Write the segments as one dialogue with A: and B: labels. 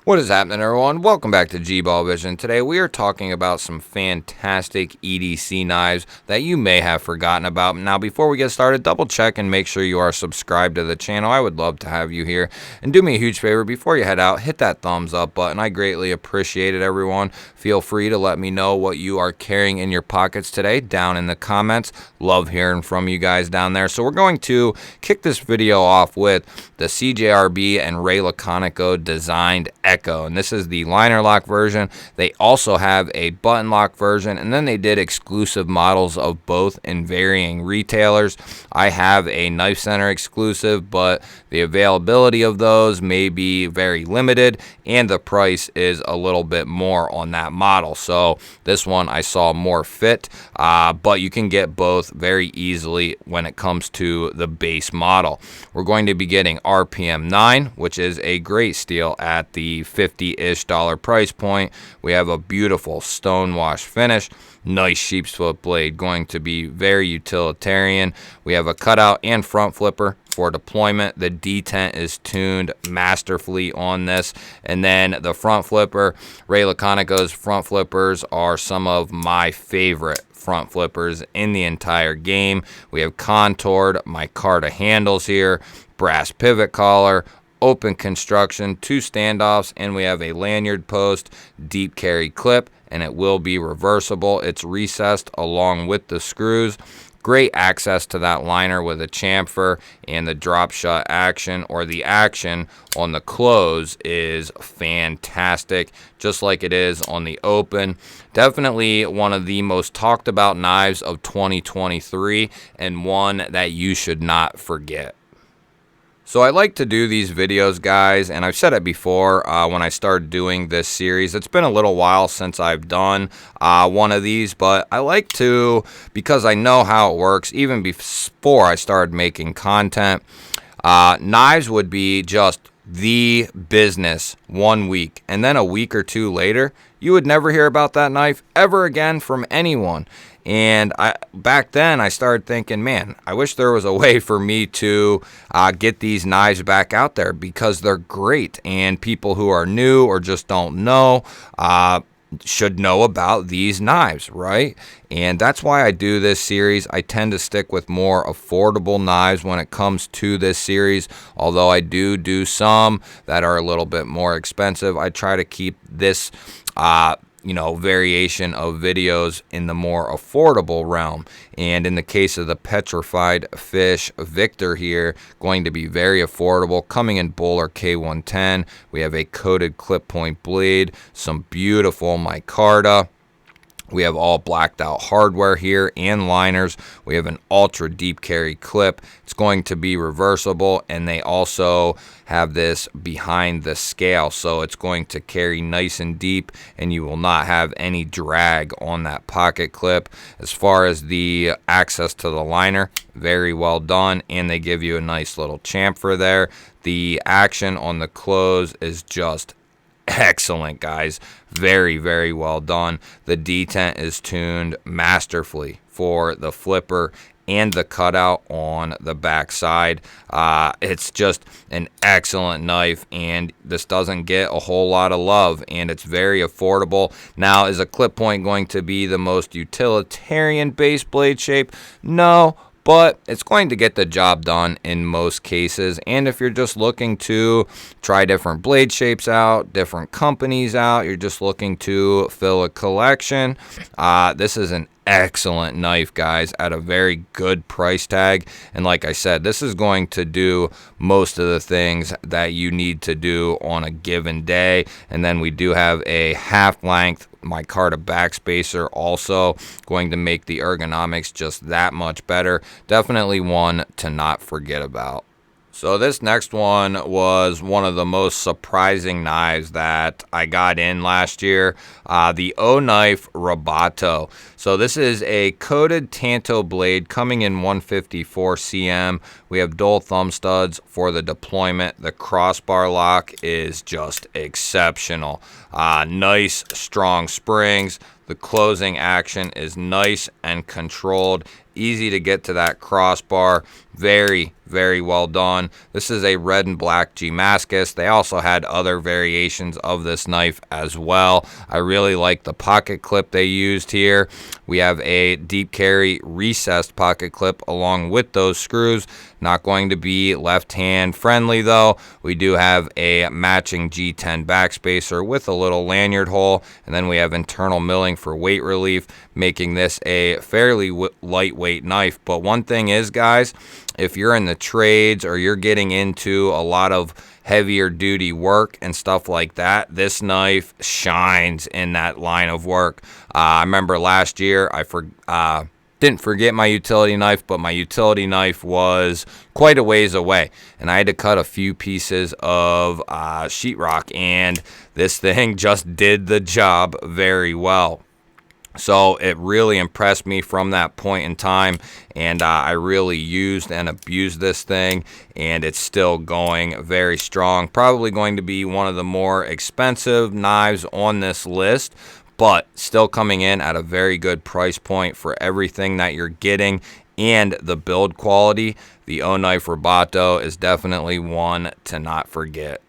A: What is happening, everyone? Welcome back to G-Ball Vision. Today we are talking about some fantastic EDC knives that you may have forgotten about. Now, before we get started, double check and make sure you are subscribed to the channel. I would love to have you here. And do me a huge favor, before you head out, hit that thumbs up button. I greatly appreciate it, everyone. Feel free to let me know what you are carrying in your pockets today down in the comments. Love hearing from you guys down there. So we're going to kick this video off with the CJRB and Ray Laconico designed Echo, and this is the liner lock version. They also have a button lock version, and then they did exclusive models of both in varying retailers. I have a Knife Center exclusive, but the availability of those may be very limited, and the price is a little bit more on that model. So this one I saw more fit, but you can get both very easily when it comes to the base model. We're going to be getting RPM 9, which is a great steal at the $50-ish price point. We have a beautiful stonewash finish, nice sheep's foot blade, going to be very utilitarian. We have a cutout and front flipper for deployment. The detent is tuned masterfully on this, and then the front flipper, Ray Laconico's front flippers are some of my favorite front flippers in the entire game. We have contoured micarta handles here, brass pivot collar, open construction, 2 standoffs, and we have a lanyard post, deep carry clip, and it will be reversible. It's recessed along with the screws. Great access to that liner with a chamfer, and the drop shut action, or the action on the close, is fantastic, just like it is on the open. Definitely one of the most talked about knives of 2023, and one that you should not forget. So I like to do these videos, guys, and I've said it before when I started doing this series. It's been a little while since I've done one of these, but I like to, because I know how it works, even before I started making content. Knives would be just the business 1 week, and then a week or two later, you would never hear about that knife ever again from anyone. And back then, I started thinking, man, I wish there was a way for me to get these knives back out there, because they're great, and people who are new or just don't know should know about these knives, right? And that's why I do this series. I tend to stick with more affordable knives when it comes to this series, although I do some that are a little bit more expensive. I try to keep this variation of videos in the more affordable realm. And in the case of the Petrified Fish Victor here, going to be very affordable, coming in Bowler K110. We have a coated clip point blade, some beautiful micarta. We have all blacked out hardware here and liners. We have an ultra deep carry clip. It's going to be reversible, and they also have this behind the scale, so it's going to carry nice and deep, and you will not have any drag on that pocket clip. As far as the access to the liner, very well done, and they give you a nice little chamfer there. The action on the close is just excellent, guys. Very, very well done. The detent is tuned masterfully for the flipper and the cutout on the back side. It's just an excellent knife, and this doesn't get a whole lot of love, and it's very affordable. Now, is a clip point going to be the most utilitarian base blade shape? No, but it's going to get the job done in most cases. And if you're just looking to try different blade shapes out, different companies out, you're just looking to fill a collection, this is an excellent knife, guys, at a very good price tag. And like I said, this is going to do most of the things that you need to do on a given day. And then we do have a half length micarta backspacer, also going to make the ergonomics just that much better. Definitely one to not forget about. So this next one was one of the most surprising knives that I got in last year, the O-Knife Roboto. So this is a coated tanto blade coming in 154 cm. We have dual thumb studs for the deployment. The crossbar lock is just exceptional. Nice strong springs. The closing action is nice and controlled, easy to get to that crossbar. Very, very well done. This is a red and black Damascus. They also had other variations of this knife as well. I really like the pocket clip they used here. We have a deep carry recessed pocket clip along with those screws. Not going to be left hand friendly though. We do have a matching G10 backspacer with a little lanyard hole, and then we have internal milling for weight relief, making this a fairly lightweight knife. But one thing is, guys, if you're in the trades or you're getting into a lot of heavier duty work and stuff like that, this knife shines in that line of work. I remember last year I didn't forget my utility knife, but my utility knife was quite a ways away, and I had to cut a few pieces of sheetrock, and this thing just did the job very well. So it really impressed me from that point in time, and I really used and abused this thing, and it's still going very strong. Probably going to be one of the more expensive knives on this list, but still coming in at a very good price point for everything that you're getting and the build quality. The O-Knife Roboto is definitely one to not forget.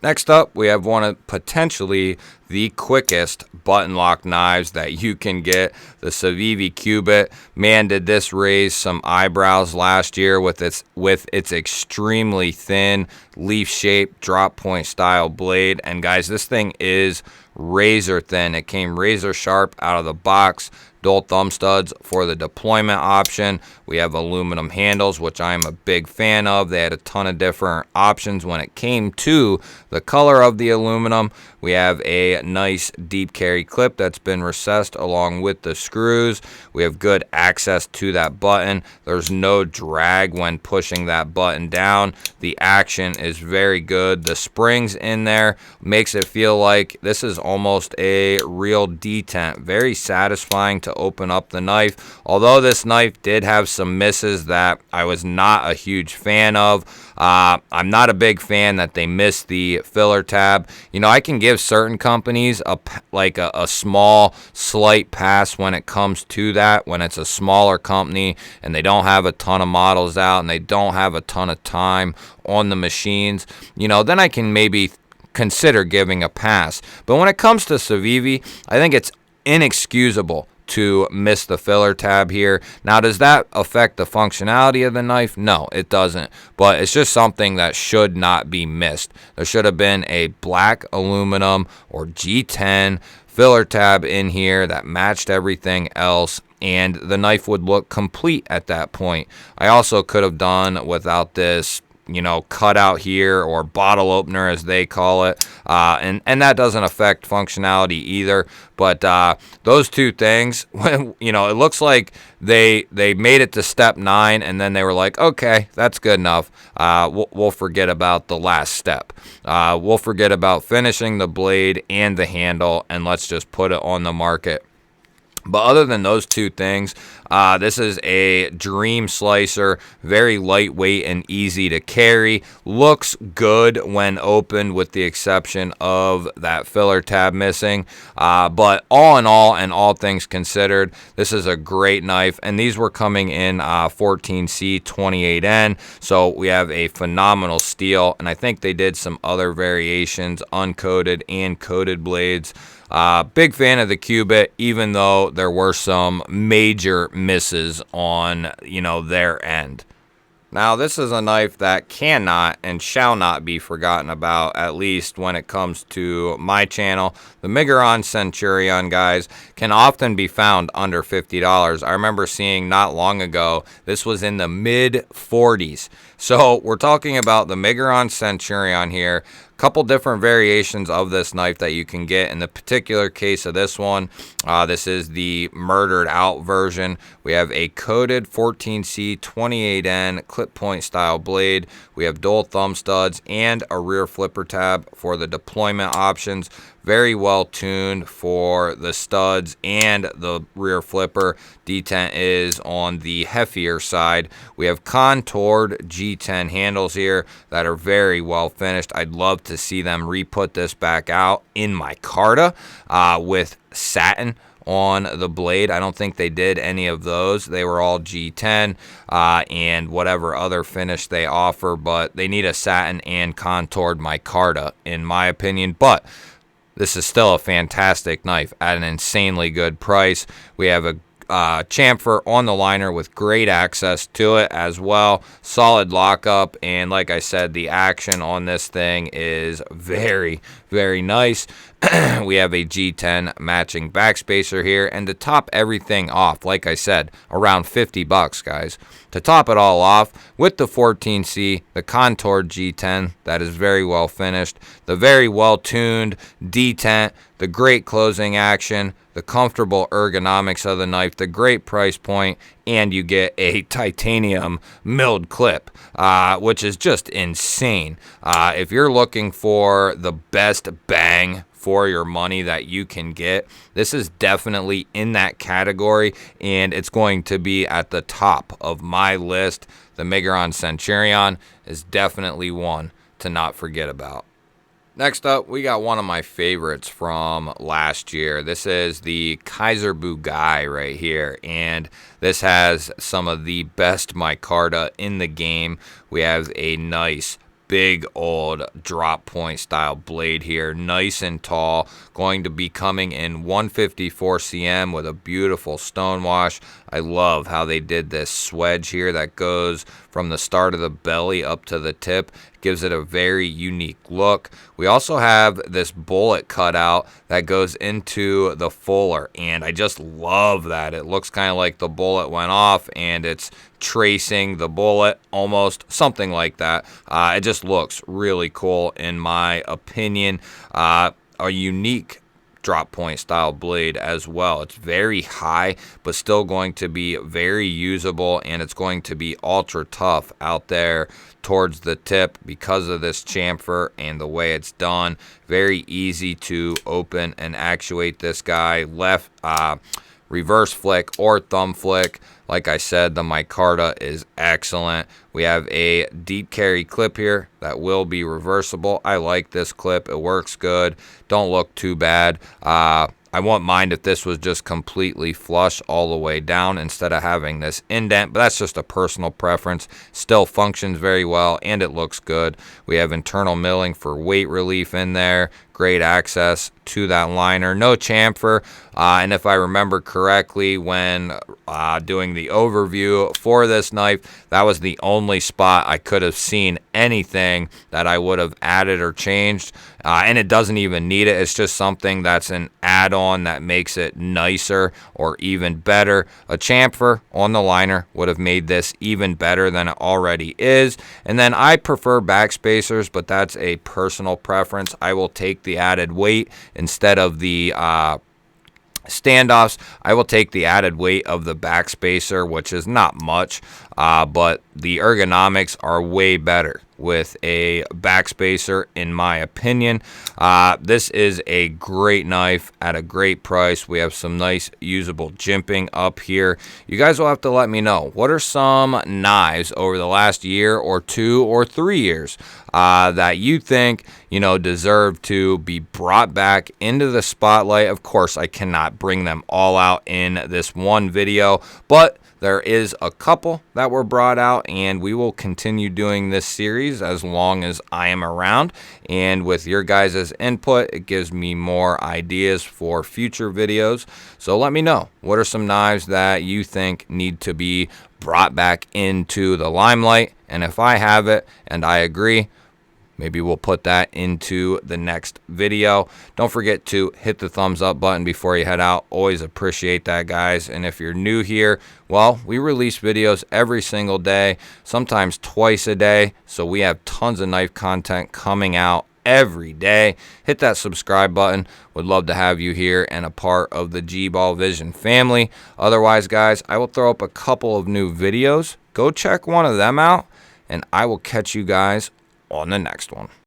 A: Next up, we have one of potentially the quickest button lock knives that you can get, the Civivi Cubit. Man, did this raise some eyebrows last year with its extremely thin leaf-shaped drop point style blade. And guys, this thing is razor thin. It came razor sharp out of the box. Dual thumb studs for the deployment option. We have aluminum handles, which I'm a big fan of. They had a ton of different options when it came to the color of the aluminum. We have a nice deep carry clip that's been recessed along with the screws. We have good access to that button. There's no drag when pushing that button down. The action is very good. The springs in there makes it feel like this is almost a real detent. Very satisfying to open up the knife. Although this knife did have some misses that I was not a huge fan of. I'm not a big fan that they missed the filler tab. You know, I can give certain companies a small slight pass when it comes to that, when it's a smaller company and they don't have a ton of models out and they don't have a ton of time on the machines. You know, then I can maybe consider giving a pass. But when it comes to Civivi, I think it's inexcusable to miss the filler tab here. Now, does that affect the functionality of the knife? No, it doesn't. But it's just something that should not be missed. There should have been a black aluminum or G10 filler tab in here that matched everything else, and the knife would look complete at that point. I also could have done without this, you know, cutout here, or bottle opener as they call it, and that doesn't affect functionality either. But those two things, you know, it looks like they made it to step 9 and then they were like, okay, that's good enough. We'll forget about the last step. We'll forget about finishing the blade and the handle, and let's just put it on the market. But other than those two things, this is a dream slicer, very lightweight and easy to carry. Looks good when opened with the exception of that filler tab missing. But all in all, and all things considered, this is a great knife. And these were coming in 14C 28N. So we have a phenomenal steel. And I think they did some other variations, uncoated and coated blades. Big fan of the Cubit, even though there were some major misses on, you know, their end. Now, this is a knife that cannot and shall not be forgotten about, at least when it comes to my channel. The Miguron Centurion, guys, can often be found under $50. I remember seeing not long ago, this was in the mid-40s. So we're talking about the Miguron Centurion here. Couple different variations of this knife that you can get. In the particular case of this one, this is the murdered out version. We have a coated 14C 28N clip point style blade. We have dual thumb studs and a rear flipper tab for the deployment options. Very well tuned for the studs and the rear flipper. Detent is on the heftier side. We have contoured G10 handles here that are very well finished. I'd love to see them re-put this back out in micarta with satin on the blade. I don't think they did any of those. They were all G10 and whatever other finish they offer, but they need a satin and contoured micarta, in my opinion. But this is still a fantastic knife at an insanely good price. We have a chamfer on the liner with great access to it as well. Solid lockup, and like I said, the action on this thing is very, very nice. We have a G10 matching backspacer here, and to top everything off, like I said, around 50 bucks, guys. To top it all off, with the 14C, the contoured G10 that is very well finished, the very well tuned detent, the great closing action, the comfortable ergonomics of the knife, the great price point, and you get a titanium milled clip, which is just insane. If you're looking for the best bang for your money that you can get, this is definitely in that category, and it's going to be at the top of my list. The Migron Centurion is definitely one to not forget about. Next up, we got one of my favorites from last year. This is the Kaiser Bugai right here, and this has some of the best micarta in the game. We have a nice big old drop point style blade here, nice and tall, going to be coming in 154 cm with a beautiful stonewash. I love how they did this swedge here that goes from the start of the belly up to the tip. Gives it a very unique look. We also have this bullet cutout that goes into the fuller, and I just love that. It looks kind of like the bullet went off and it's tracing the bullet, almost, something like that. It just looks really cool in my opinion. A unique drop point style blade as well. It's very high, but still going to be very usable, and it's going to be ultra tough out there towards the tip because of this chamfer and the way it's done. Very easy to open and actuate this guy. Left reverse flick or thumb flick. Like I said, the micarta is excellent. We have a deep carry clip here that will be reversible. I like this clip. It works good. Don't look too bad. I wouldn't mind if this was just completely flush all the way down instead of having this indent, but that's just a personal preference. Still functions very well, and it looks good. We have internal milling for weight relief in there. Great access to that liner. No chamfer, and if I remember correctly, when doing the overview for this knife, that was the only spot I could have seen anything that I would have added or changed, and it doesn't even need it. It's just something that's an add-on that makes it nicer or even better. A chamfer on the liner would have made this even better than it already is. And then I prefer backspacers, but that's a personal preference. I will take the added weight instead of the standoffs. I will take the added weight of the backspacer, which is not much, but the ergonomics are way better with a backspacer, in my opinion. This is a great knife at a great price. We have some nice usable jimping up here. You guys will have to let me know, what are some knives over the last year or 2 or 3 years that you think, deserve to be brought back into the spotlight? Of course, I cannot bring them all out in this one video, but there is a couple that were brought out, and we will continue doing this series as long as I am around. And with your guys' input, it gives me more ideas for future videos. So let me know, what are some knives that you think need to be brought back into the limelight? And if I have it and I agree, maybe we'll put that into the next video. Don't forget to hit the thumbs up button before you head out. Always appreciate that, guys. And if you're new here, well, we release videos every single day, sometimes twice a day. So we have tons of knife content coming out every day. Hit that subscribe button. Would love to have you here and a part of the G-Ball Vision family. Otherwise, guys, I will throw up a couple of new videos. Go check one of them out, and I will catch you guys on the next one.